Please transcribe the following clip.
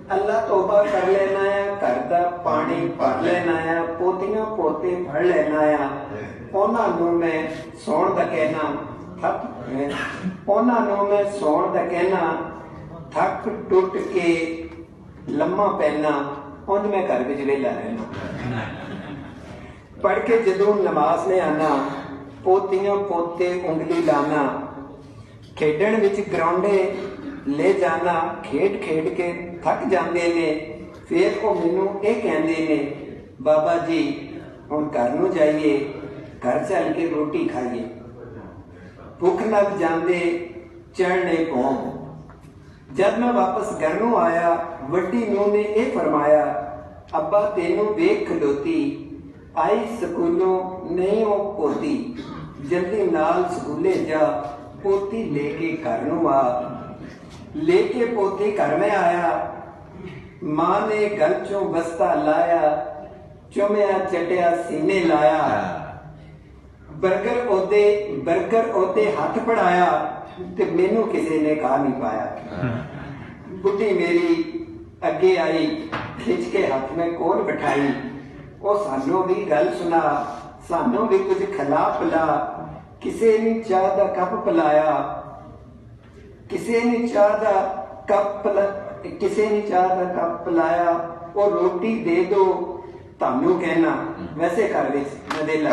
अल्लाह तौबा कर लेना है, घर का पानी भर लेना है, पोतियां पोते फड़ लेना है। उन्हां नूं मैं सौण दा कहना थक उन्हां नूं मैं सौण दा कहना थक टुट के लम्मा पैना, उंज मैं घर विच वेला रहना। पढ़ के जदों नमाज ले आना, पोतियां पोते उंगली लाना, खेडण विच ग्राउंडे ले जाना, खेड खेड के थक जाते ने। फिर वो मैनू ये कहते ने, बाबा जी हुण घर नूं जाइए, घर चल के रोटी खाइए। भुख लग जाते चढ़ने पौं। जब मैं वापस घर नूं आया, वड्डी नूं ने यह फरमाया, अब्बा तेनू वेख खलोती, आई स्कूलों नहीं वो पोती, जल्दी नाल स्कूले जा, पोती लेके घर नूं आ। लेके पोती घर में आया, मां ने गल चों बस्ता लाया, चुमिया चटिया सीने लाया। बर्गर ओदे हाथ पढ़ाया, ते मैनू किसी ने कहा नहीं पाया। बुढ़ी मेरी अगे आई, खिंच के हाथ में कोल बिठाई, वो सानू भी गल सुना, सानू भी कुछ खिला पिला। किसी ने चाह दा कप पिलाया, किसी ने चाह दा कप पिलाया। वो रोटी दे दो तानू कहना, वैसे घर विच नदेला